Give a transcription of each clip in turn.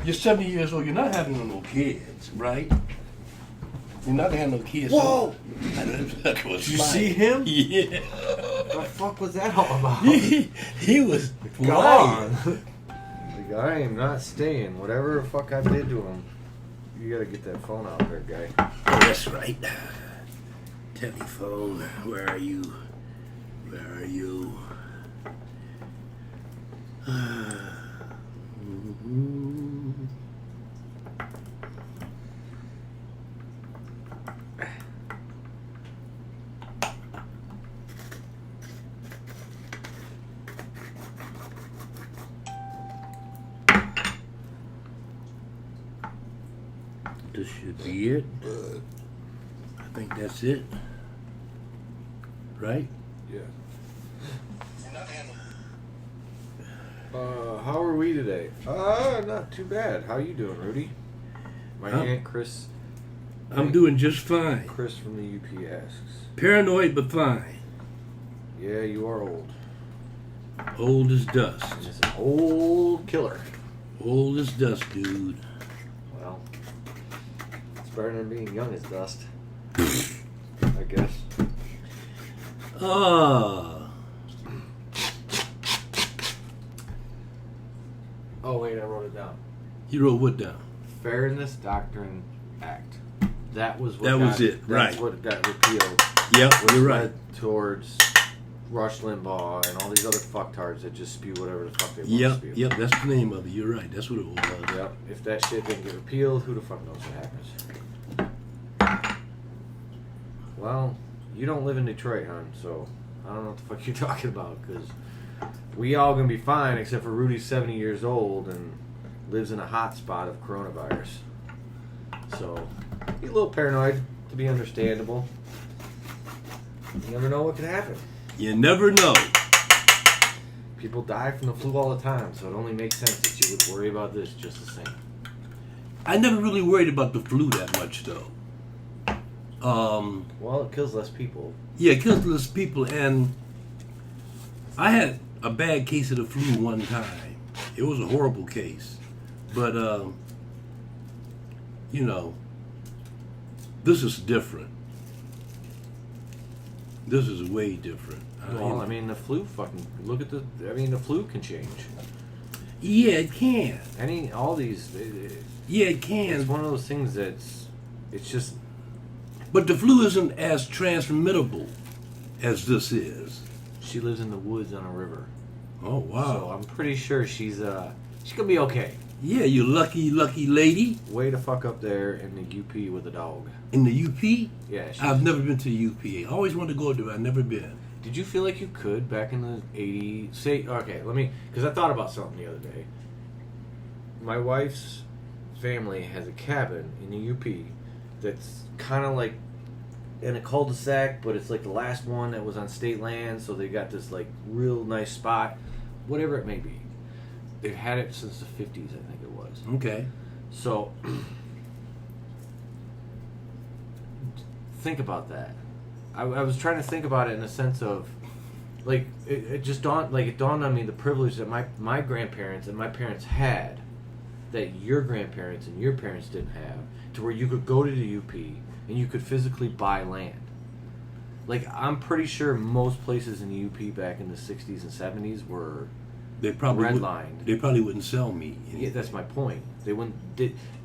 You're 70 years old. You're not having no kids, right? You're not having no kids. Whoa! Did you see him? Yeah. What the fuck was that all about? He was gone. Like, I am not staying. Whatever the fuck I did to him, you gotta get that phone out there, guy. Oh, that's right. Telephone, where are you? Where are you? This should be it. I think that's it. Right? Yeah. How are we today? Not too bad. How you doing, Rudy? My Aunt Chris. I'm doing just fine. Chris from the UP asks. Paranoid, but fine. Yeah, you are old. Old as dust. Just an old killer. Old as dust, dude. Well, it's better than being young as dust. I guess. Oh, wait, I wrote it down. You wrote what down? Fairness Doctrine Act. That was what that was it, right. That's what got repealed. Yep, you're right. Towards Rush Limbaugh and all these other fucktards that just spew whatever the fuck they want to spew. Yep, that's the name of it. You're right. That's what it was. Yep. If that shit didn't get repealed, who the fuck knows what happens? Well, you don't live in Detroit, hon, so I don't know what the fuck you're talking about, because we all gonna be fine except for Rudy's 70 years old and lives in a hot spot of coronavirus. So, be a little paranoid, to be understandable. You never know what could happen. You never know. People die from the flu all the time, so it only makes sense that you would worry about this just the same. I never really worried about the flu that much, though. Well, it kills less people. Yeah, it kills less people, and I had a bad case of the flu one time. It was a horrible case. But, you know, this is different. This is way different. Well, I mean, the flu the flu can change. Yeah, it can. Yeah, it can. It's one of those things it's just... But the flu isn't as transmittable as this is. She lives in the woods on a river. Oh, wow. So I'm pretty sure she's gonna be okay. Yeah, you lucky lady. Way to fuck up there in the UP with a dog. In the UP? Yeah. I've never been to the UP. I always wanted to go there. I've never been. Did you feel like you could back in the 80s? Because I thought about something the other day. My wife's family has a cabin in the UP that's kind of like in a cul-de-sac, but it's like the last one that was on state land, so they got this like real nice spot, whatever it may be. They've had it since the 50s, I think it was. Okay. So, think about that. I was trying to think about it in the sense of, like, it dawned on me the privilege that my grandparents and my parents had, that your grandparents and your parents didn't have, to where you could go to the UP and you could physically buy land. Like, I'm pretty sure most places in the UP back in the 60s and 70s were redlined. They probably wouldn't sell me. Yeah, that's my point. They wouldn't.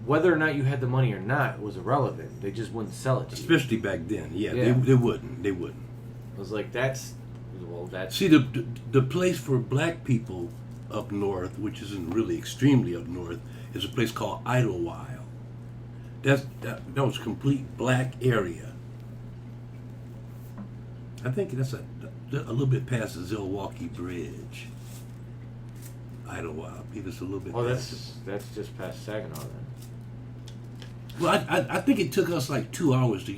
Whether or not you had the money or not was irrelevant. They just wouldn't sell it to you. Especially back then. Yeah. They wouldn't. I was like, that's... See, the place for black people up north, which isn't really extremely up north, is a place called Idlewild. That was a complete black area. I think that's a little bit past the Zilwaukee Bridge. Idlewild. Maybe it's a little bit. Oh, that's just past Saginaw then. Well, I think it took us like 2 hours to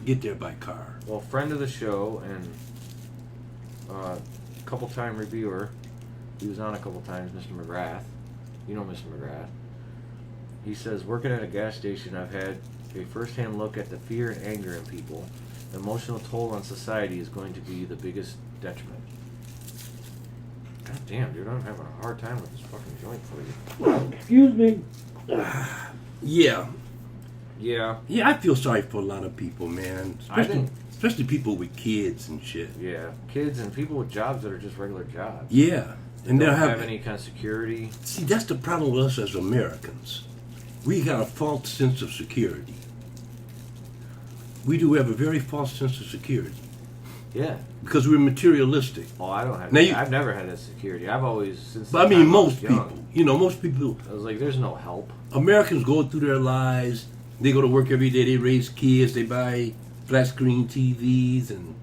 get there by car. Well, friend of the show and couple-time reviewer, he was on a couple times, Mr. McGrath. You know Mr. McGrath. He says, working at a gas station, I've had a first-hand look at the fear and anger in people. The emotional toll on society is going to be the biggest detriment. God damn, dude, I'm having a hard time with this fucking joint for you. Excuse me. Yeah. Yeah. Yeah, I feel sorry for a lot of people, man. Especially people with kids and shit. Yeah, kids and people with jobs that are just regular jobs. Yeah. And They they'll don't have any kind of security. See, that's the problem with us as Americans. We got a false sense of security. We do have a very false sense of security. Yeah. Because we're materialistic. Oh, I don't have. Now I've never had that security. I've always since. But I mean, most people. You know, most people. I was like, there's no help. Americans go through their lives. They go to work every day. They raise kids. They buy flat screen TVs and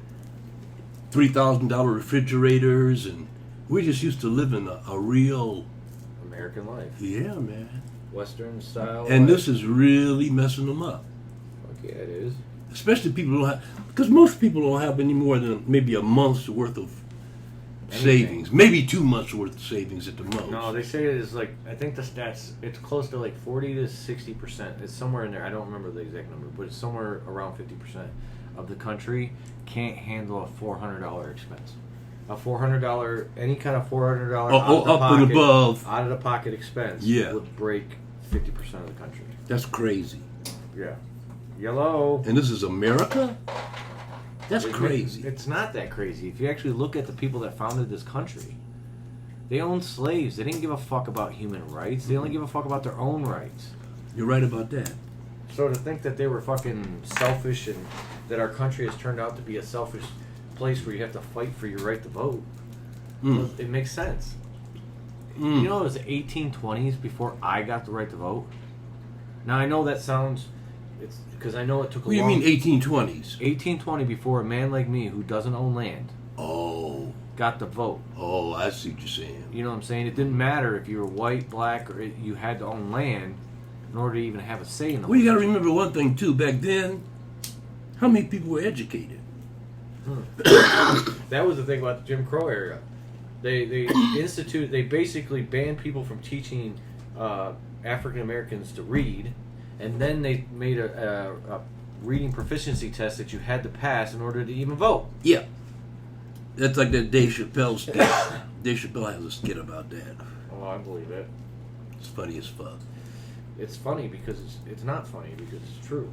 $3,000 refrigerators, and we're just used to living a real American life. Yeah, man. Western style. And life. this is really messing them up. Fuck yeah, it is. Especially people who don't have, because most people don't have any more than maybe a month's worth of savings, maybe 2 months worth of savings at the most. No, they say it is like, I think the stats, it's close to like 40 to 60%. It's somewhere in there. I don't remember the exact number, but it's somewhere around 50% of the country can't handle a $400 expense. A $400, any kind of $400 out of the pocket expense would break 50% of the country. That's crazy. Yeah. Yellow. And this is America? That's crazy. It's not that crazy. If you actually look at the people that founded this country, they owned slaves. They didn't give a fuck about human rights. They only give a fuck about their own rights. You're right about that. So to think that they were fucking selfish and that our country has turned out to be a selfish place where you have to fight for your right to vote, it makes sense. You know, it was the 1820s before I got the right to vote. Now I know that sounds... It's because I know it took a long... What do you mean 1820s? 1820, before a man like me who doesn't own land got the vote. Oh, I see what you're saying. You know what I'm saying? It didn't matter if you were white, black, or you had to own land in order to even have a say in the Well, you got to remember one thing, too. Back then, how many people were educated? That was the thing about the Jim Crow era. They basically banned people from teaching African Americans to read. And then they made a reading proficiency test that you had to pass in order to even vote. Yeah. That's like that Dave Chappelle skit. Dave Chappelle has a skit about that. Oh, I believe it. It's funny as fuck. It's funny because it's not funny because it's true.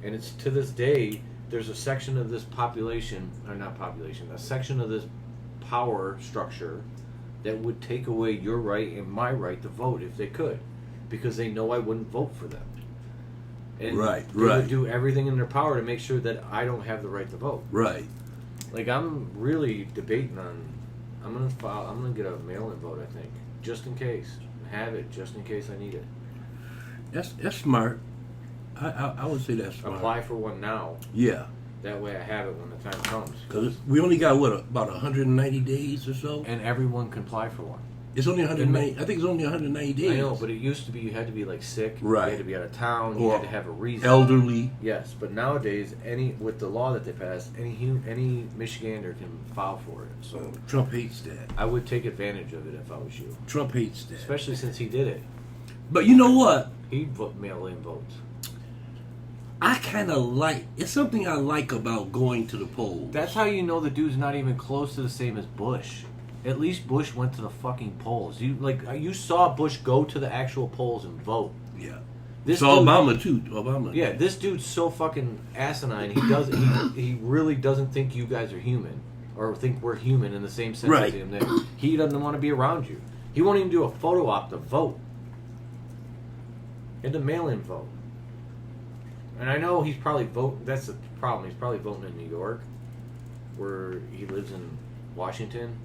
And it's to this day, there's a section of this population, or not population, a section of this power structure that would take away your right and my right to vote if they could. Because they know I wouldn't vote for them. And they would do everything in their power to make sure that I don't have the right to vote. Right. Like, I'm really debating on... I'm gonna get a mail-in vote, I think. Just in case. Have it, just in case I need it. That's smart. I would say that's smart. Apply for one now. Yeah. That way I have it when the time comes. Because we only got, about 190 days or so? And everyone can apply for one. It's only 190. I think it's only 190 days. I know, but it used to be you had to be like sick. Right. You had to be out of town. You had to have a reason. Elderly. Yes, but nowadays, with the law that they passed, any Michigander can file for it. So Trump hates that. I would take advantage of it if I was you. Trump hates that, especially since he did it. But you know what? He'd mail-in votes. I kind of like. It's something I like about going to the polls. That's how you know the dude's not even close to the same as Bush. At least Bush went to the fucking polls. You saw Bush go to the actual polls and vote. Yeah. This saw dude, Obama too. Obama. Yeah, this dude's so fucking asinine. He really doesn't think you guys are human, or think we're human in the same sense as him. That he doesn't want to be around you. He won't even do a photo op to vote. And to mail-in vote. And I know he's probably voting. That's the problem. He's probably voting in New York, where he lives in Washington.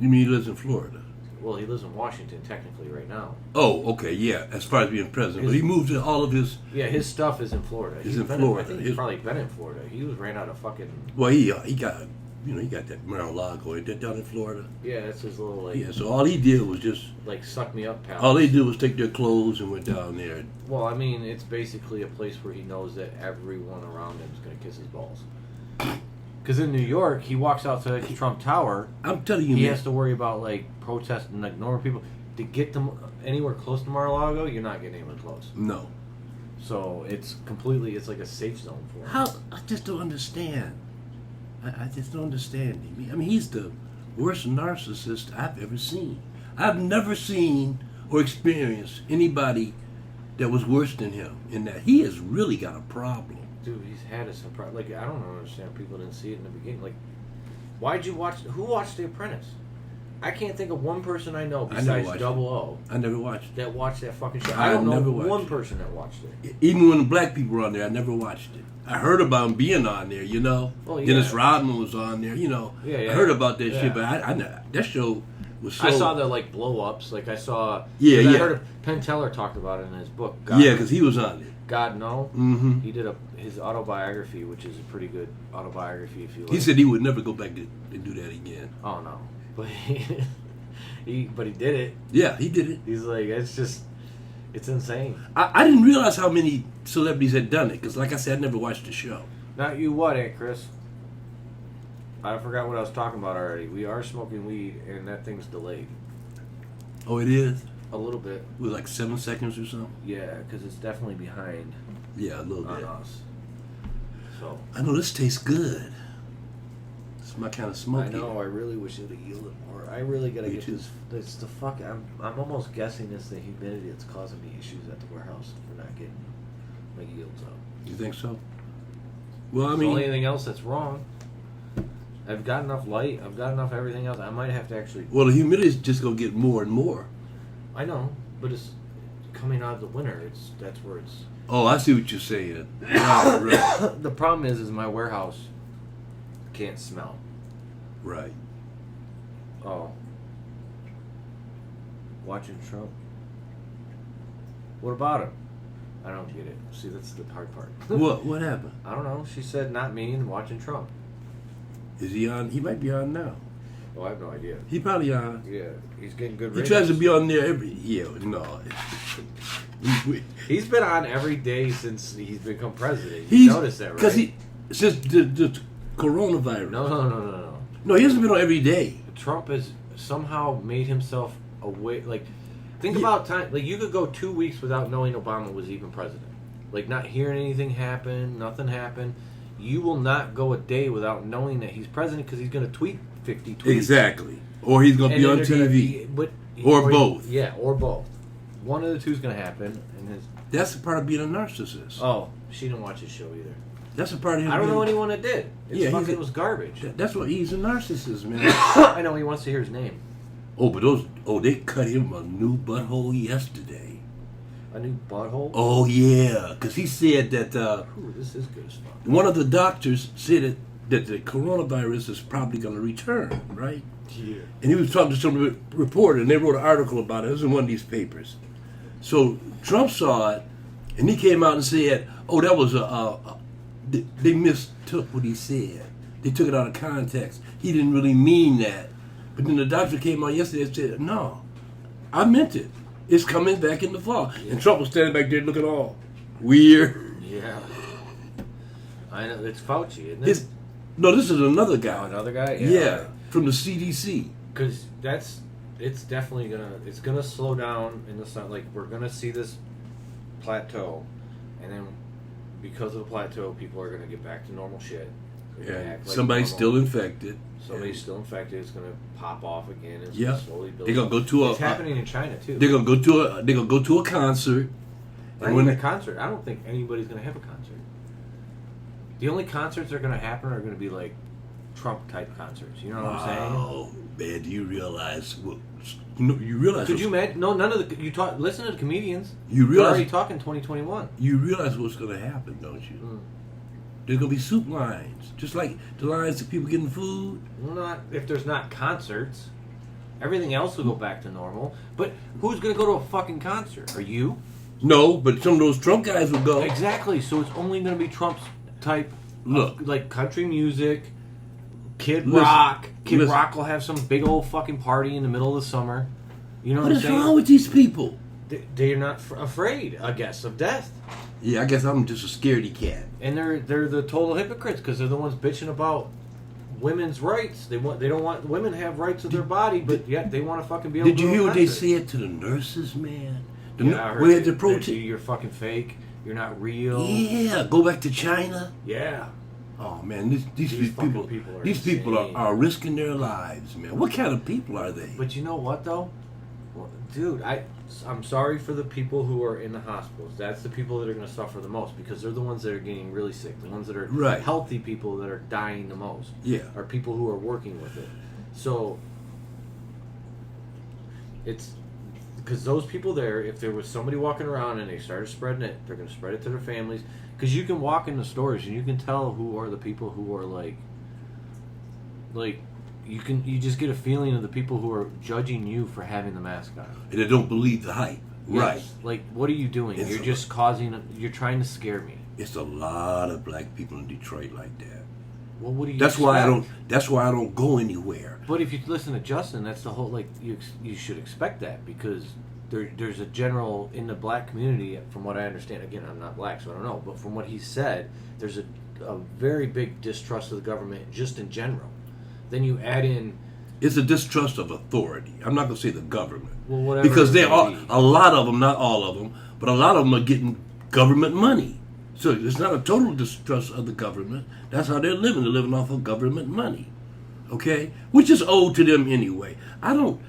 You mean he lives in Florida? Well, he lives in Washington technically right now. Oh, okay, yeah. As far as being president, but he moved to all of his. Yeah, his stuff is in Florida. He's in Florida. I think he's probably been in Florida. He ran out of fucking. Well, he got he got that Mar-a-Lago down in Florida. Yeah, that's his little like. Yeah, so all he did was just like suck me up, pal. All they did was take their clothes and went down there. Well, I mean, it's basically a place where he knows that everyone around him is going to kiss his balls. Because in New York, he walks outside the Trump Tower. I'm telling you, he has to worry about like protesting, like normal people. To get them anywhere close to Mar-a-Lago, you're not getting anywhere close. No. So it's like a safe zone for him. How? I just don't understand. I just don't understand him. I mean, he's the worst narcissist I've ever seen. I've never seen or experienced anybody that was worse than him in that he has really got a problem. Dude, he's had some problem. Like, I don't understand people didn't see it in the beginning. Like, why'd you watch? Who watched The Apprentice? I can't think of one person I know besides Double O. I never watched it. That watched that fucking show. I don't know one person that watched it. Even when the black people were on there, I never watched it. I heard about him being on there, you know. Well, yeah. Dennis Rodman was on there, you know. Yeah. I heard about that shit, but I that show was so... I saw the, like, blow-ups. Like, I saw... Yeah. I heard Penn Teller talked about it in his book. Because he was on it. God No. Mm-hmm. He did his autobiography, which is a pretty good autobiography if you like. He said he would never go back and do that again. Oh, no. But he did it. Yeah, he did it. He's like, it's insane. I didn't realize how many celebrities had done it, because like I said, I never watched the show. Not you what, Aunt Chris? I forgot what I was talking about already. We are smoking weed, and that thing's delayed. Oh, it is? A little bit. With like 7 seconds or something? Yeah, because it's definitely behind. Yeah, a little bit. On us. So. I know this tastes good. It's my kind of smoky. I know. I really wish it would have yielded more. I really gotta get this. This the fuck. I'm almost guessing it's the humidity that's causing me issues at the warehouse for not getting my yields up. You think so? Well, I It's mean, only anything else that's wrong. I've got enough light. I've got enough everything else. I might have to actually. well, the humidity is just gonna get more and more. I know, but it's coming out of the winter. That's where it's. Oh, I see what you're saying. Right. The problem is my warehouse can't smell. Right. Oh. Watching Trump. What about him? I don't get it. See, that's the hard part. What happened? I don't know. She said not me and watching Trump. Is he on? He might be on now. Oh, I have no idea. He probably on. Yeah, he's getting good He ratings. tries to be on there every year. No. He's been on every day since he's become president. You noticed that, right? Because since the coronavirus. No. No, he hasn't been on every day. Trump has somehow made himself away. Like, think about time. Like, you could go 2 weeks without knowing Obama was even president. Like, not hearing anything happen, nothing happened. You will not go a day without knowing that he's president because he's going to tweet 50 tweets. Exactly. Or he's going to be on TV. Or both. Yeah, or both. One of the two is going to happen. That's a part of being a narcissist. Oh, she didn't watch his show either. That's a part of him. I don't know anyone that did. It was garbage. That's what he's a narcissist, man. I know he wants to hear his name. Oh, but they cut him a new butthole yesterday. A new butthole? Oh yeah, because he said that Ooh, this is good as fuck. one of the doctors said that the coronavirus is probably going to return, right? Yeah. And he was talking to some reporter, and they wrote an article about it. It was in one of these papers. So Trump saw it, and he came out and said, "Oh, that was they mistook what he said. They took it out of context. He didn't really mean that." But then the doctor came out yesterday and said, "No, I meant it. It's coming back in the fall." Yeah. And Trump was standing back there looking all weird. Yeah. I know. It's Fauci, isn't it? No, this is another guy. Oh, another guy? Yeah, from the CDC. Because it's definitely it's gonna slow down in the sun. Like, we're gonna see this plateau, and then because of the plateau, people are gonna get back to normal shit. Yeah, somebody's still infected. Somebody's still infected. It's gonna pop off again. It's yeah, gonna slowly build. They're gonna go to It's happening in China too. They're gonna go to a concert. And when a concert, I don't think anybody's gonna have a concert. The only concerts that are gonna happen are gonna be like Trump type concerts. You know what I'm saying? Oh man, do you realize? You realize? Could you imagine? No, none of the. Listen to the comedians. You realize? They're already talking 2021. You realize what's gonna happen, don't you? Mm. There's gonna be soup lines, just like the lines of people getting food. Well, not if there's not concerts. Everything else will go back to normal. But who's gonna go to a fucking concert? Are you? No, but some of those Trump guys will go. Exactly. So it's only gonna be Trump's type. Look, like country music, Kid Rock. Kid Rock will have some big old fucking party in the middle of the summer. You know what I'm saying? What is wrong with these people? They're not afraid, I guess, of death. Yeah, I guess I'm just a scaredy cat. And they're the total hypocrites because they're the ones bitching about women's rights. They don't want women to have rights to their body, but yet they want to fucking be able to. Did you hear what they said to the nurses, man? Yeah, I heard we had to protest. You're fucking fake. You're not real. Yeah, go back to China. Yeah. Oh man, these people are risking their lives, man. What kind of people are they? But you know what though? Dude, I'm sorry for the people who are in the hospitals. That's the people that are going to suffer the most because they're the ones that are getting really sick. The ones that are Right. healthy people that are dying the most. Yeah. Are people who are working with it. So it's because those people there, if there was somebody walking around and they started spreading it, they're going to spread it to their families. Because you can walk in the stores and you can tell who are the people who are like you just get a feeling of the people who are judging you for having the mask on. And they don't believe the hype. Yes. Right. Like, what are you doing? It's You're just you're trying to scare me. It's a lot of black people in Detroit like that. Well, what do you That's why expect? I don't go anywhere. But if you listen to Justin, that's the whole, like, you should expect that because there's a general, in the black community, from what I understand, again, I'm not black, so I don't know, but from what he said, there's a very big distrust of the government just in general. Then you add in... It's a distrust of authority. I'm not going to say the government. Well, whatever. Because they are, a lot of them, not all of them, but a lot of them are getting government money. So it's not a total distrust of the government. That's how they're living. They're living off of government money. Okay? Which is owed to them anyway. I don't,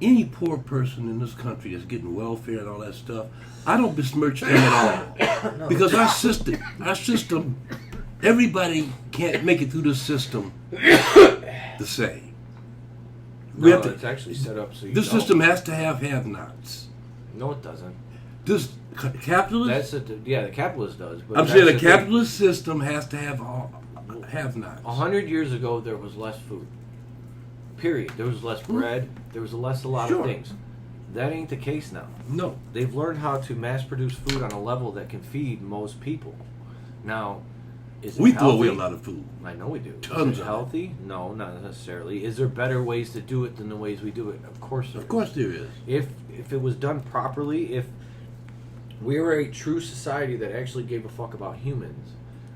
any poor person in this country that's getting welfare and all that stuff, I don't besmirch them at all. Because our system, everybody can't make it through the system the same. It's actually set up so you This system has to have have-nots. No, it doesn't. This capitalist? The capitalist does. But I'm saying the capitalist system has to have have-nots. 100 years ago, there was less food. Period. There was less bread. There was a lot of things. That ain't the case now. No. They've learned how to mass produce food on a level that can feed most people. Now, is it We healthy? throw away a lot of food. I know we do. Tons is it of healthy? No, not necessarily. Is there better ways to do it than the ways we do it? Of course there is. Of course there is. If it was done properly, if we were a true society that actually gave a fuck about humans,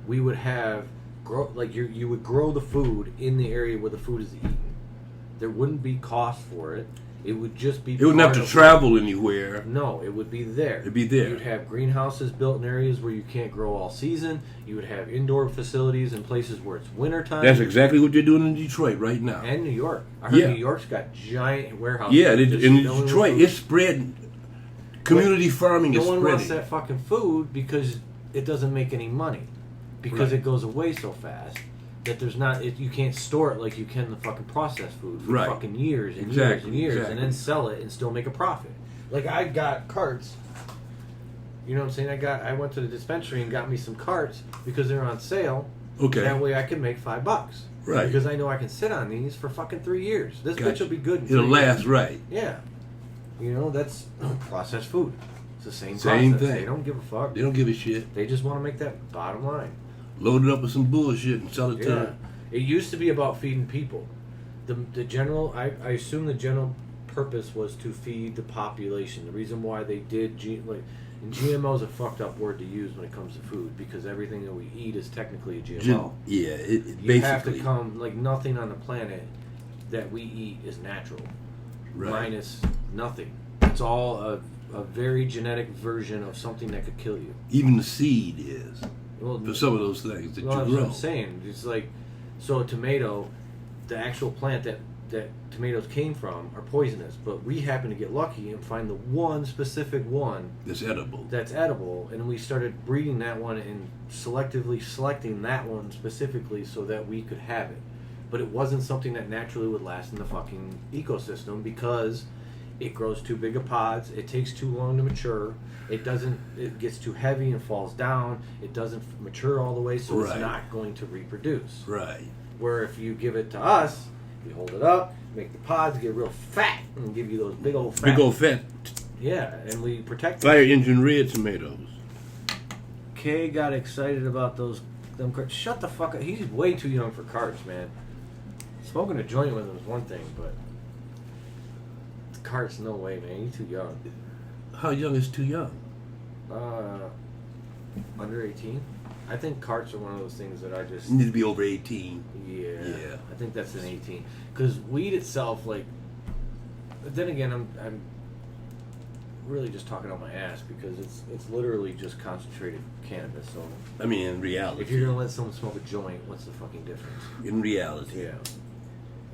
we would have you would grow the food in the area where the food is eaten. There wouldn't be cost for it. It would just be. It wouldn't have to travel anywhere. No, it would be there. It'd be there. You'd have greenhouses built in areas where you can't grow all season. You would have indoor facilities in places where it's wintertime. That's exactly what they're doing in Detroit right now. And New York. I heard New York's got giant warehouses. Yeah, in Detroit, it's spreading. Community farming is spreading. No one wants that fucking food because it doesn't make any money. Because it goes away so fast that there's you can't store it like you can the fucking processed food for fucking years and years and years and then sell it and still make a profit. Like, I got carts. You know what I'm saying? I went to the dispensary and got me some carts because they're on sale. Okay. That way I can make $5. Right. Because I know I can sit on these for fucking 3 years. This bitch will be good in It'll 3 last, years. right. Yeah. That's processed food. It's the same Same process. thing. They don't give a fuck. They don't give a shit. They just want to make that bottom line. Load it up with some bullshit and sell it to them. It used to be about feeding people. The general, I assume the general purpose was to feed the population. The reason why they did, and GMO is a fucked up word to use when it comes to food because everything that we eat is technically a GMO. Basically. You have to come, nothing on the planet that we eat is natural. Right. Minus nothing. It's all a very genetic version of something that could kill you. Even the seed is. Well, for some of those things that you that's grow. what I'm saying. It's like, so a tomato, the actual plant that tomatoes came from are poisonous, but we happen to get lucky and find the one specific one that's edible. And we started breeding that one and selectively selecting that one specifically so that we could have it. But it wasn't something that naturally would last in the fucking ecosystem because it grows too big of pods, it takes too long to mature, it gets too heavy and falls down, it doesn't mature all the way, so it's not going to reproduce. Right. Where if you give it to us, we hold it up, make the pods get real fat, and give you those big old fat. Yeah, and we protect them. Fire engine red tomatoes. Kay got excited about them carts. Shut the fuck up. He's way too young for carts, man. Smoking a joint with him is one thing, but carts, no way, man. He's too young. How young is too young? Under 18. I think carts are one of those things that I just... You need to be over 18. Yeah. I think that's an 18. Because weed itself, then again, I'm really just talking on my ass because it's literally just concentrated cannabis. So I mean, in reality. If you're going to let someone smoke a joint, what's the fucking difference? In reality. Yeah.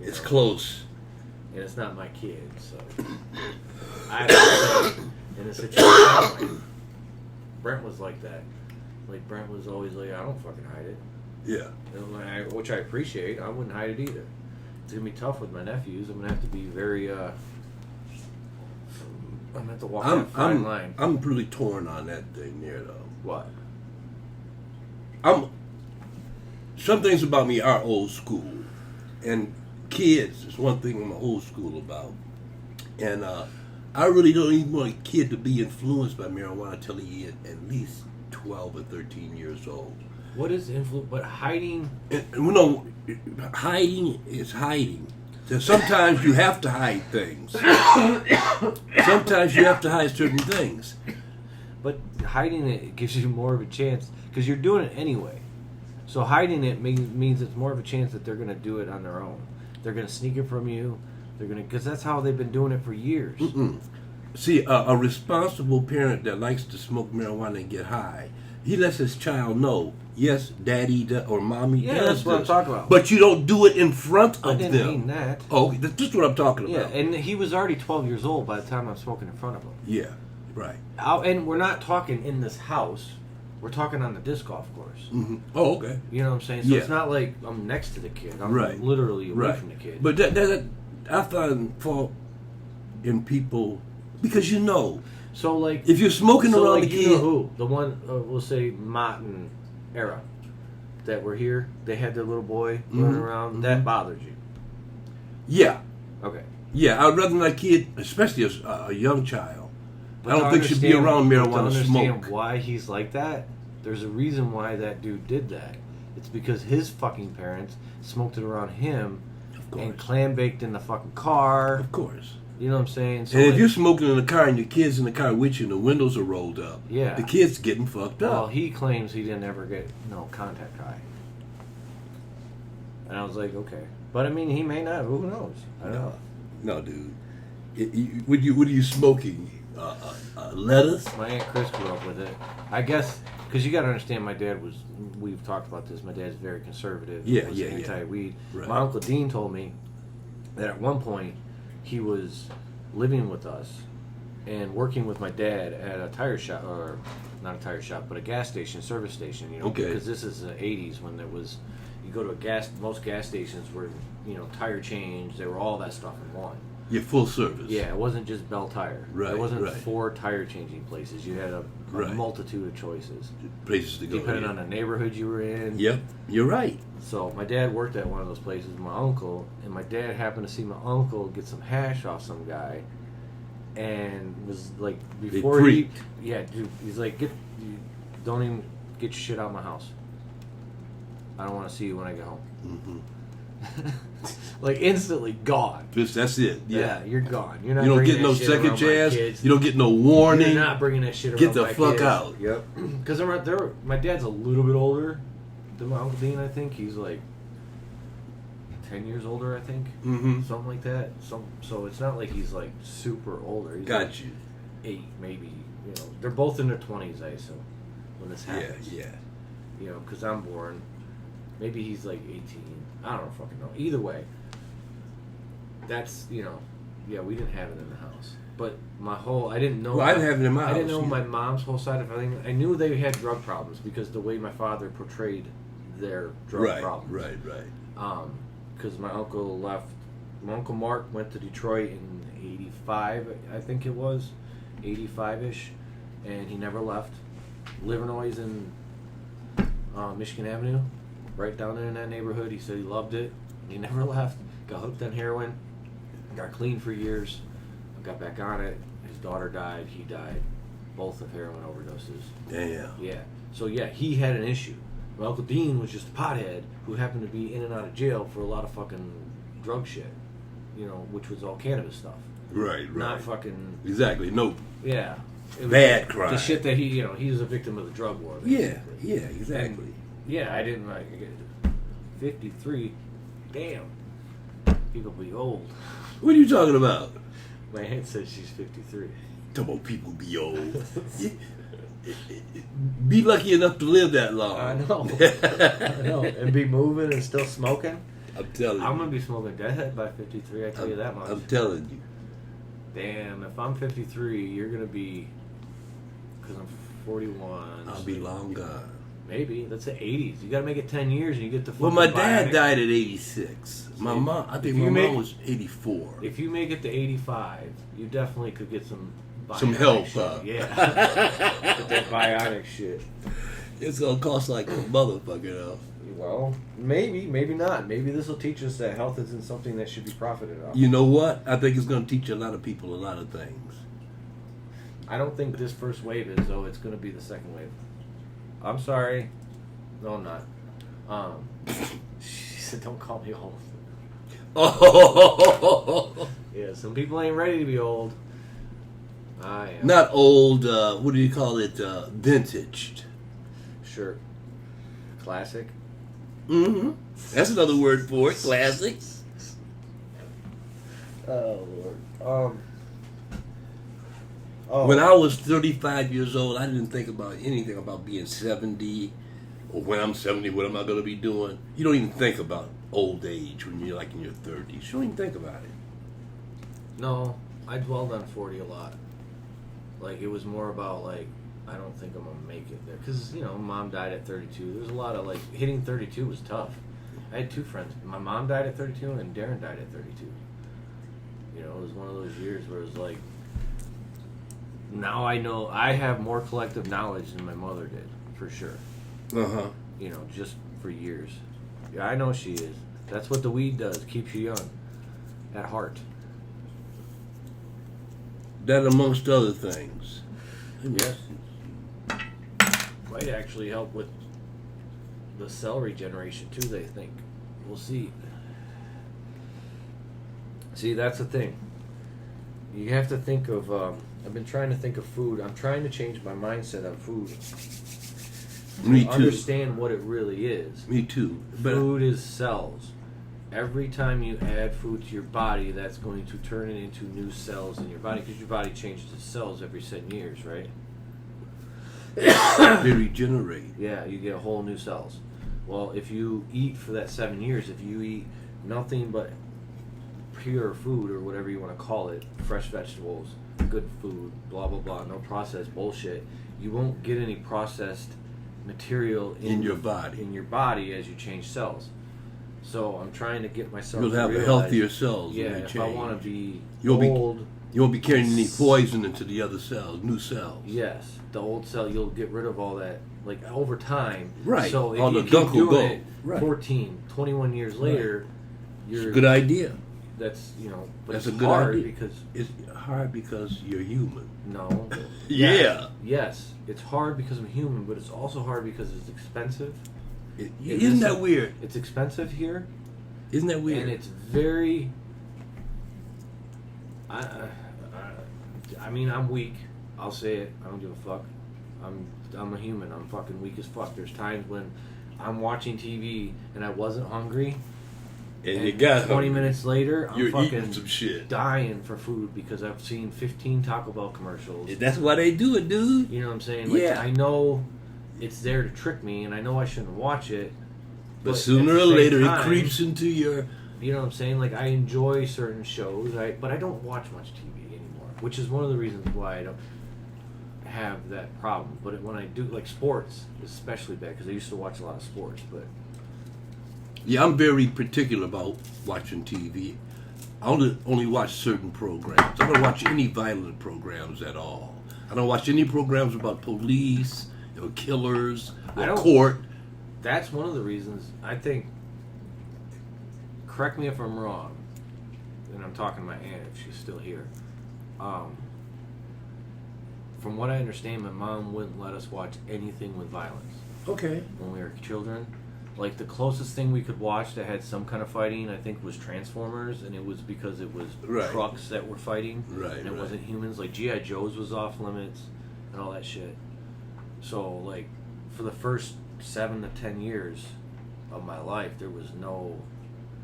It's close. And it's not my kid, so... I have to say, in a situation like Brent was like that. Like, Brent was always like, I don't fucking hide it. Yeah. Which I appreciate. I wouldn't hide it either. It's going to be tough with my nephews. I'm going to have to be very, I'm going to have to walk that fine line. I'm really torn on that thing there, though. What? Some things about me are old school. And kids is one thing I'm old school about. And I really don't even want a kid to be influenced by marijuana until he is at least 12 or 13 years old. What is influence? But hiding? Hiding is hiding. So sometimes you have to hide things. Sometimes you have to hide certain things. But hiding it gives you more of a chance because you're doing it anyway. So hiding it means it's more of a chance that they're going to do it on their own. They're going to sneak it from you. They're going to, because that's how they've been doing it for years. Mm-mm. See, a responsible parent that likes to smoke marijuana and get high, he lets his child know, yes, daddy or mommy does that's what I'm talking about. But you don't do it in front of them. I didn't mean that. Oh, that's just what I'm talking about. Yeah, and he was already 12 years old by the time I'm smoking in front of him. Yeah, right. And we're not talking in this house. We're talking on the disc golf course. Mm-hmm. Oh, okay. You know what I'm saying? So it's not like I'm next to the kid. I'm literally away from the kid. But that I find fault in people because you know. So like, if you're smoking around the kid, you know who the one we'll say Mott and Era that were here. They had their little boy running around. Mm-hmm. That bothered you? Yeah. Okay. Yeah, I'd rather my kid, especially a young child. But I don't think should be around marijuana to smoke. Understand why he's like that? There's a reason why that dude did that. It's because his fucking parents smoked it around him and clam baked in the fucking car. Of course. You know what I'm saying? So and if you're smoking in the car and your kid's in the car with you and the windows are rolled up, the kid's getting fucked up. Well, he claims he didn't ever get no contact high. And I was like, okay. But I mean, he may not. Who knows? I don't know. No, dude. What are you smoking? Lettuce? My Aunt Chris grew up with it. I guess, because you got to understand, my dad was, we've talked about this, my dad's very conservative. Yeah, anti-weed. Right. My Uncle Dean told me that at one point he was living with us and working with my dad at a tire shop, or not a tire shop, but a gas station, service station, you know, because this is the 80s when there was, you go to most gas stations were, you know, tire change, they were all that stuff in one. Yeah, full service. Yeah, it wasn't just Bell Tire. Right. It wasn't 4 tire changing places. You had a multitude of choices. Places to go. Depending on the neighborhood you were in. Yep, you're right. So my dad worked at one of those places with my uncle, and my dad happened to see my uncle get some hash off some guy, and was like, before dude, he's like, don't even get your shit out of my house. I don't want to see you when I get home. Mm-hmm. Like instantly gone. That's it. Yeah, you're gone. You're not. You don't get no second chance. You don't get no warning. You're not bringing that shit around. Get the my fuck kids. out. Yep. Because my dad's a little bit older than my Uncle Dean. I think he's like 10 years older. I think something like that. So it's not like he's like super older. He's Got like you. 8 maybe. You know, they're both in their 20s. I assume when this happens. Yeah. You know, because I'm born. Maybe he's like 18. I don't fucking know. Either way, that's, you know, we didn't have it in the house. But I didn't know. Well, I didn't have it in my house. I didn't know my mom's whole side of everything. I knew they had drug problems because the way my father portrayed their drug problems. Right. Because my uncle left. My Uncle Mark went to Detroit in 85, I think it was. 85-ish. And he never left. Livernois in Michigan Avenue. Right down there in that neighborhood. He said he loved it. He never left. Got hooked on heroin. Got clean for years. Got back on it. His daughter died. He died. Both of heroin overdoses. Damn. Yeah. So he had an issue. My Uncle Dean was just a pothead who happened to be in and out of jail for a lot of fucking drug shit. You know, which was all cannabis stuff. Right. Not fucking... Exactly. No. Yeah. Bad crime. The shit that he was a victim of the drug war. Basically. Yeah, exactly. And, I didn't like it. 53. Damn. People be old. What are you talking about? My aunt says she's 53. Talking about people be old. Be lucky enough to live that long. I know. And be moving and still smoking. I'm telling you. I'm going to be smoking deadhead by 53, I tell you that much. I'm telling you. Damn, if I'm 53, you're gonna be, because I'm 41. I'll be long gone. Maybe that's the 80s. You gotta make it 10 years, and you get the. Well, my dad died at 86. My mom, I think my mom was 84. If you make it to 85, you definitely could get some help. Yeah, get that bionic shit. It's gonna cost like a motherfucker though. Well, maybe not. Maybe this will teach us that health isn't something that should be profited off. You know what? I think it's gonna teach a lot of people a lot of things. I don't think this first wave is, though. It's gonna be the second wave. I'm sorry. No, I'm not. She said, "Don't call me old." Oh, Yeah, some people ain't ready to be old. I am. not old. What do you call it? Vintaged. Sure. Classic. Mm-hmm. That's another word for it. Classic. Oh Lord. Oh. When I was 35 years old, I didn't think about anything about being 70 or when I'm 70, what am I going to be doing? You don't even think about old age when you're like in your 30s. You don't even think about it. No, I dwelled on 40 a lot. Like, it was more about, like, I don't think I'm going to make it there. Because, you know, mom died at 32. There's a lot of, like, hitting 32 was tough. I had two friends. My mom died at 32 and Darren died at 32. You know, it was one of those years where it was like, now I know I have more collective knowledge than my mother did, for sure. Uh-huh. You know, just for years. Yeah, I know she is. That's what the weed does, keeps you young. At heart. That amongst other things. Yes. Might actually help with the cell regeneration too, they think. We'll see. See, that's the thing. You have to think of, I've been trying to think of food. I'm trying to change my mindset on food. Me too. Understand what it really is. Me too. But Food is cells. Every time you add food to your body, that's going to turn it into new cells in your body, because your body changes its cells every 7 years, right? they regenerate. Yeah, you get whole new cells. Well, if you eat for that 7 years, if you eat nothing but pure food, or whatever you want to call it, fresh vegetables, good food, blah, blah, blah, no processed bullshit, you won't get any processed material in your body. In your body as you change cells. So I'm trying to get myself You'll to have realize, healthier cells. yeah, when they if change. I want to be You'll old, you won't be carrying any poison into the other cells, new cells. yes, the old cell, you'll get rid of all that, like, over time. Right. So if All you the keep gunk will doing go. it Right. 14, 21 years later, It's you're a good idea. That's, you know, but That's it's a good hard idea. because It's hard because you're human. no. Yeah. Yes, it's hard because I'm human, but it's also hard because it's expensive. Isn't that weird? It's expensive here. Isn't that weird? And it's very. I mean, I'm weak. I'll say it. I don't give a fuck. I'm a human. I'm fucking weak as fuck. There's times when I'm watching TV and I wasn't hungry, and you got 20 minutes later, I'm you're fucking eating some shit. dying for food because I've seen 15 Taco Bell commercials. That's why they do it, dude. You know what I'm saying? Like, Yeah. I know it's there to trick me, and I know I shouldn't watch it. But at sooner the or same later, time, it creeps into your. You know what I'm saying? Like, I enjoy certain shows, but I don't watch much TV anymore, which is one of the reasons why I don't have that problem. But when I do, like, sports, is especially bad, because I used to watch a lot of sports, but Yeah, I'm very particular about watching TV. I only watch certain programs. I don't watch any violent programs at all. I don't watch any programs about police or killers or court. that's one of the reasons I think. Correct me if I'm wrong, and I'm talking to my aunt if she's still here. From what I understand, my mom wouldn't let us watch anything with violence Okay. when we were children. Like, the closest thing we could watch that had some kind of fighting, I think, was Transformers, and it was because it was Right. trucks that were fighting, Right, and it right. wasn't humans. Like, G.I. Joe's was off limits, and all that shit. So, like, for the first 7 to 10 years of my life, there was no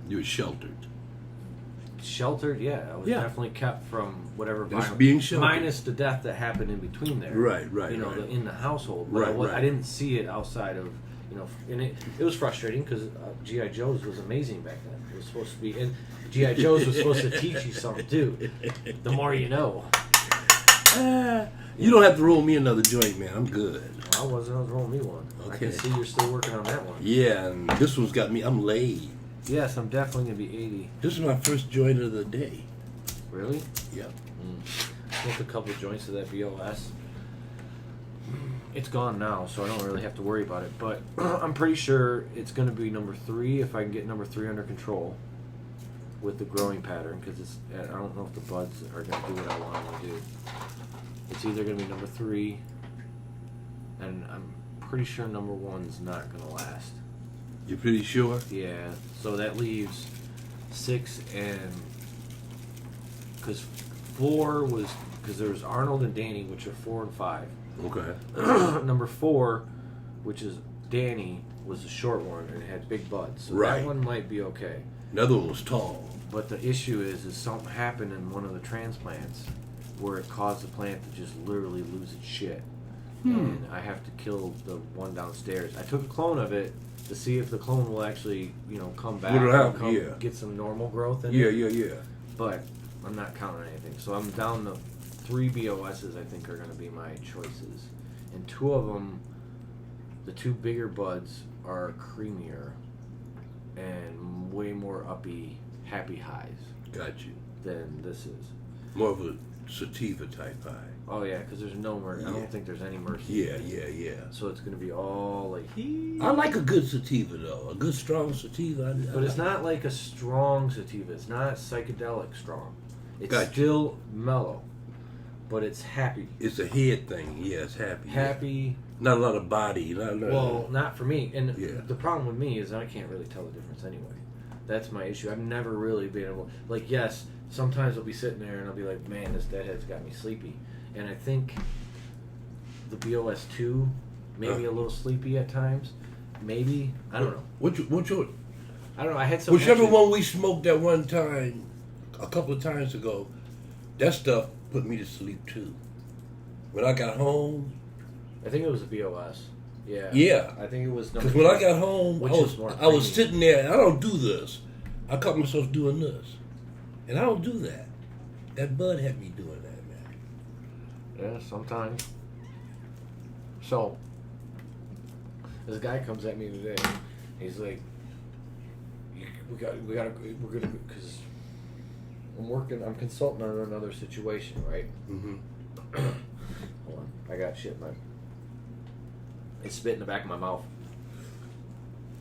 You're sheltered. sheltered. Yeah, I was Yeah. definitely kept from whatever That's violence, being sheltered. minus the death that happened in between there. Right, right, You know, right. in the household. But Right, right. I didn't see it outside of You know, and it was frustrating because G.I. Joe's was amazing back then. It was supposed to be, and G.I. Joe's was supposed to teach you something too. The more you know. You don't have to roll me another joint, man. I'm good. Well, I was rolling me one. Okay. I can see you're still working on that one. Yeah, and this one's got me. I'm laid. Yes, I'm definitely gonna be 80. This is my first joint of the day. Really? Yep. Smoked a couple of joints of that BOS. It's gone now, so I don't really have to worry about it. But I'm pretty sure it's going to be number 3 if I can get number 3 under control with the growing pattern. Because I don't know if the buds are going to do what I want them to do. It's either going to be number 3, and I'm pretty sure number 1's not going to last. You're pretty sure? Yeah. So that leaves 6 and because 4 was because there was Arnold and Danny, which are 4 and 5. Okay. Number 4, which is Danny, was a short one and it had big buds. So right. That one might be okay. Another one was tall. But the issue is something happened in one of the transplants where it caused the plant to just literally lose its shit. And I have to kill the one downstairs. I took a clone of it to see if the clone will actually, come back and get some normal growth in it. Yeah. But I'm not counting anything. So I'm down to 3 BOSs I think are going to be my choices. And 2 of them, the 2 bigger buds, are creamier and way more uppy, happy highs. Got you. Than this is. More of a sativa type high. Oh yeah, because there's no mercy. I don't think there's any mercy. Yeah. So it's going to be all like... I like a good sativa though. A good strong sativa. But it's not like a strong sativa. It's not psychedelic strong. It's Gotcha. still mellow. But it's happy. It's a head thing. Yeah, it's happy. Happy. Yeah. Not a lot of body. Not for me. And yeah. The problem with me is I can't really tell the difference anyway. That's my issue. I've never really been able... Like, yes, sometimes I'll be sitting there and I'll be like, man, this deadhead's got me sleepy. And I think the BOS 2, maybe a little sleepy at times. Maybe. I don't know. Which I don't know. I had some... Whichever one we smoked at one time, a couple of times ago, that stuff put me to sleep too. When I got home... I think it was a BOS. Yeah. Yeah. I think it was... Because when I got home, I was sitting there, and I don't do this. I caught myself doing this. And I don't do that. That bud had me doing that, man. Yeah, sometimes. So, this guy comes at me today. He's like, we're gonna, because I'm consulting on another situation, right? Mm-hmm. Hold on, I got shit in my, it's spit in the back of my mouth.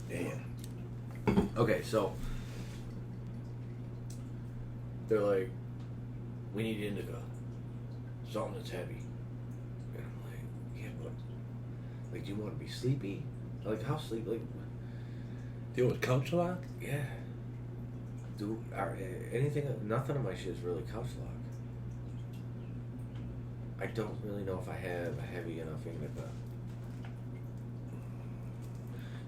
Damn. Okay, so, they're like, we need indica. Something that's heavy. And I'm like, yeah, but, like, do you want to be sleepy? Like, how sleepy? Like, There was couch lock? yeah. Anything, nothing of my shit is really couch lock. I don't really know if I have a heavy enough indica.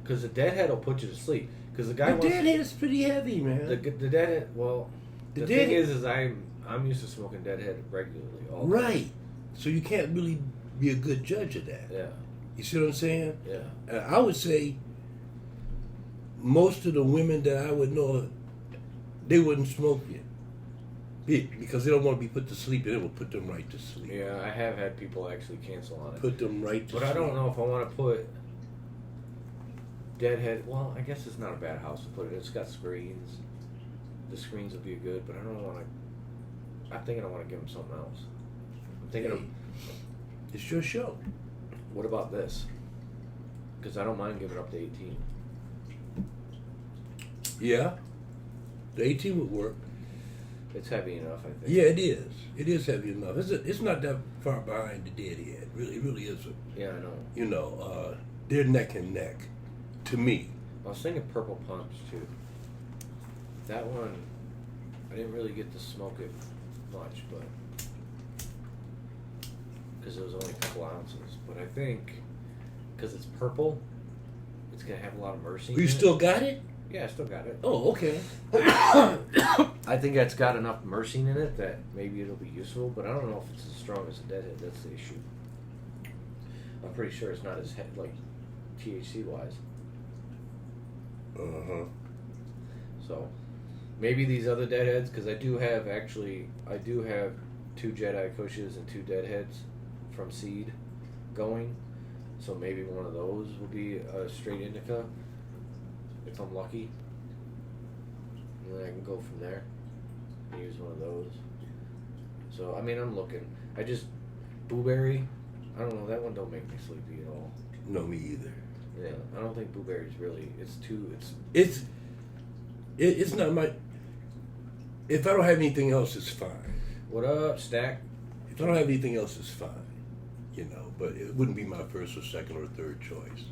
Because the deadhead will put you to sleep. Because the guy The deadhead is pretty heavy, man. The deadhead, well, the thing is I'm used to smoking deadhead regularly. All the time. Right. So you can't really be a good judge of that. Yeah. You see what I'm saying? Yeah. I would say most of the women that I would know, they wouldn't smoke it. Because they don't want to be put to sleep, and it will put them right to sleep. Yeah, I have had people actually cancel on it. Put them right to sleep. But I don't know if I want to put deadhead. Well, I guess it's not a bad house to put it. It's got screens. The screens would be good, but I don't want to. I'm thinking I want to give them something else. I'm thinking of. It's your show. What about this? Because I don't mind giving up to 18. Yeah. The 18 would work. It's heavy enough, I think. Yeah, it is. It is heavy enough. It's not that far behind the deadhead. It really isn't. Yeah, I know. You know, they're neck and neck. To me. I was thinking Purple Punch, too. That one, I didn't really get to smoke it much, but... Because it was only a couple ounces. But I think, because it's purple, it's going to have a lot of mercy in You it. still got it? Yeah, I still got it. Oh, okay. I think that's got enough mercy in it that maybe it'll be useful, but I don't know if it's as strong as a deadhead. That's the issue. I'm pretty sure it's not as like THC wise. Uh-huh. So maybe these other deadheads, because I do have 2 Jedi Kushes and 2 deadheads from seed going. So maybe one of those will be a straight indica if I'm lucky. And then I can go from there and use one of those. So I mean, I'm looking. Blueberry. I don't know. That one don't make me sleepy at all. No, me either. Yeah, I don't think blueberry's really. It's not my. If I don't have anything else, it's fine. What up, Stack? If I don't have anything else, it's fine. You know, but it wouldn't be my first or second or third choice.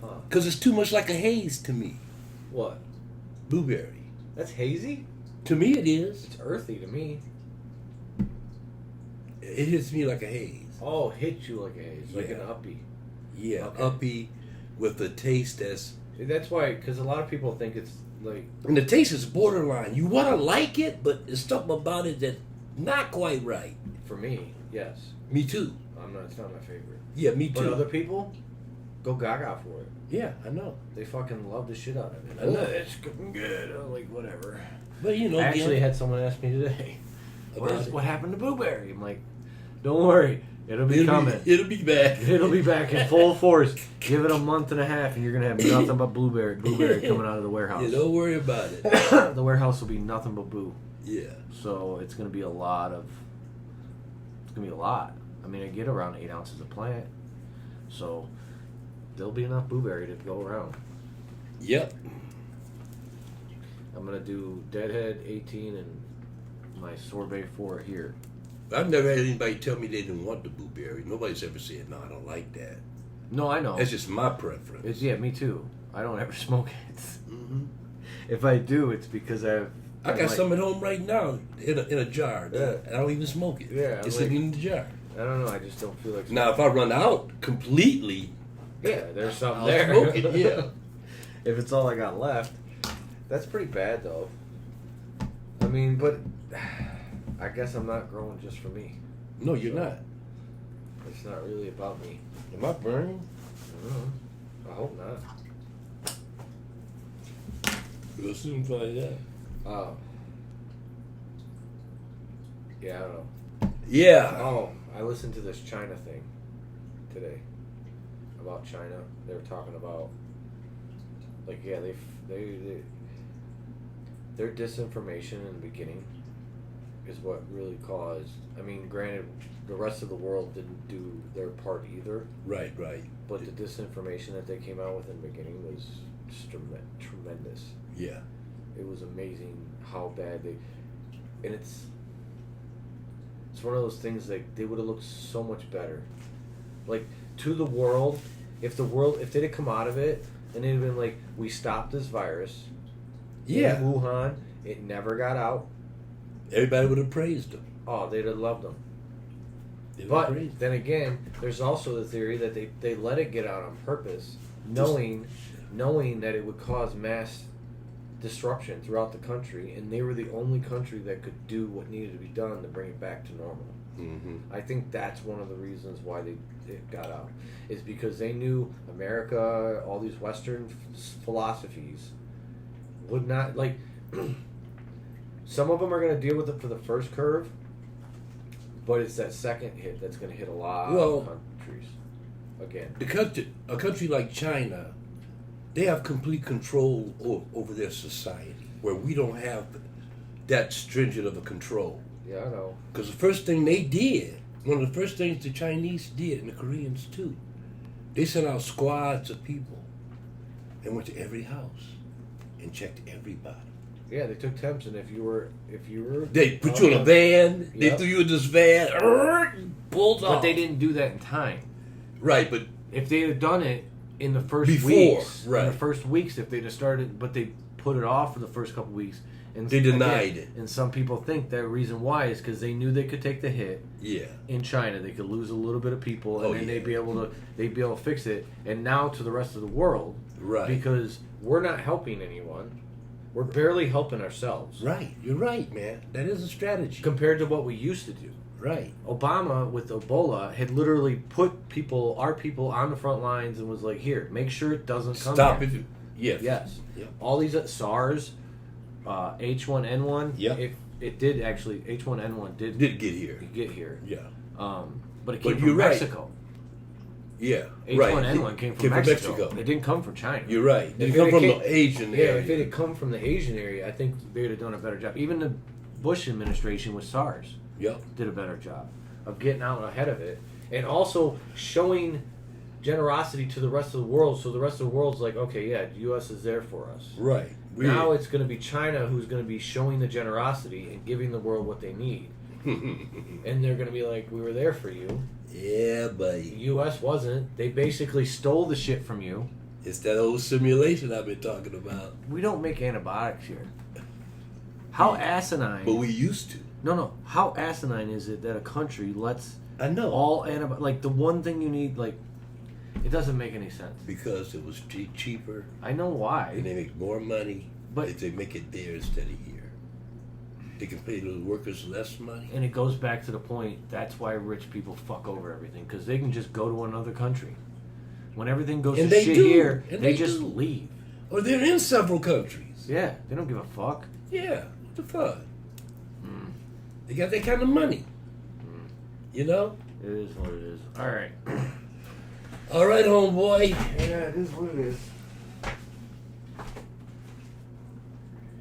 Huh? Because it's too much like a haze to me. What? Blueberry. That's hazy. To me, it is. It's earthy to me. It hits me like a haze. Oh, hit you like a haze, like an Yeah. uppy. Yeah, Okay. uppy with a taste That's why, because a lot of people think it's like. and the taste is borderline. You want to like it, but there's something about it that's not quite right. For me, yes. Me too. It's not my favorite. Yeah, me But too. other people go gaga for it. Yeah, I know. They fucking love the shit out of it. I know. It's fucking good. I'm like, whatever. But you know, I actually again, had someone ask me today, about it. what happened to blueberry? I'm like, don't worry, it'll be coming. It'll be back. It'll be back in full force. Give it a month and a half, and you're gonna have nothing but blueberry coming out of the warehouse. Yeah, don't worry about it. The warehouse will be nothing but boo. Yeah. So it's gonna be a lot. I mean, I get around 8 ounces of plant, so there'll be enough blueberry to go around. Yep. I'm gonna do Deadhead 18 and my Sorbet 4 here. I've never had anybody tell me they didn't want the blueberry. Nobody's ever said, no, I don't like that. No, I know. That's just my preference. Yeah, me too. I don't ever smoke it. Mm-hmm. If I do, it's because I got some at home right now in a jar. Yeah. I don't even smoke it. Yeah, It's like- sitting in the jar. I don't know. I just don't feel like. Now, if I run out completely, Yeah, there's something I'll there. smoke it, yeah. If it's all I got left, that's pretty bad though. I mean, but I guess I'm not growing just for me. No, you're not. It's not really about me. Am I burning? I don't know. I hope not. We'll soon find out. Yeah, I don't know. Yeah. Oh, I listened to this China thing today about China. They were talking about like their disinformation in the beginning is what really caused. I mean, granted, the rest of the world didn't do their part either, Right. but the disinformation that they came out with in the beginning was just tremendous. Yeah. It was amazing how bad and it's one of those things like they would have looked so much better, like to the world. If they'd have come out of it and they'd have been like, we stopped this virus. Yeah. In Wuhan, it never got out. Everybody would have praised them. Oh, they'd have loved them. They would have But praised them. then again, there's also the theory that they let it get out on purpose, knowing that it would cause mass disruption throughout the country, and they were the only country that could do what needed to be done to bring it back to normal. Mm-hmm. I think that's one of the reasons why it got out, is because they knew America, all these Western philosophies would not, like, some of them are going to deal with it for the first curve, but it's that second hit that's going to hit a lot of countries again. A country like China, they have complete control over their society, where we don't have that stringent of a control. Yeah, I know. Because the first thing they did, one of the first things the Chinese did, and the Koreans too, they sent out squads of people and went to every house and checked everybody. Yeah, they took temps, and if you were, They put you in a van. They Yep. threw you in this van. Pulled off. but they didn't do that in time. Right, but If they had done it in the first Before, weeks, right. in the first weeks, if they'd have started, but they put it off for the first couple weeks, and They denied it. And some people think that reason why is because they knew they could take the hit. yeah, In China, they could lose a little bit of people, and Oh, then yeah. they'd be able to fix it. And now to the rest of the world, right. because we're not helping anyone. We're barely helping ourselves. Right. You're right, man. That is a strategy. Compared to what we used to do. Right. Obama, with Ebola, had literally put our people on the front lines and was like, here, make sure it doesn't come Stop here. it. Yes. Yes. Yep. All these SARS, H1N1. Yep. It did actually, H1N1 did Get here. get here. Yeah. But it came But from you're right. Mexico. Yeah. Right. H1N1 came from Mexico. It didn't come from China. You're right. It If come it from came- the Asian Yeah, area. if it had come from the Asian area, I think they would have done a better job. Even the Bush administration with SARS Yep. did a better job of getting out ahead of it and also showing generosity to the rest of the world, so the rest of the world's like, okay, yeah, the U.S. is there for us. Right. Now it's going to be China who's going to be showing the generosity and giving the world what they need. And they're going to be like, we were there for you. Yeah, The buddy. U.S. wasn't. They basically stole the shit from you. It's that old simulation I've been talking about. We don't make antibiotics here. How asinine. But we used to. No. How asinine is it that a country lets I know. all antibiotics... Like, the one thing you need, like... It doesn't make any sense. Because it was cheaper I know why. and they make more money, But- if they make it there instead of here. They can pay the workers less money. And it goes back to the point, that's why rich people fuck over everything. Because they can just go to another country. When everything goes And to they shit do. here, And they they just do. leave. Or they're in several countries. Yeah, they don't give a fuck. Yeah, what the fuck? They got that kind of money. You know? It is what it is. Alright. All right, homeboy. Yeah, it is what it is.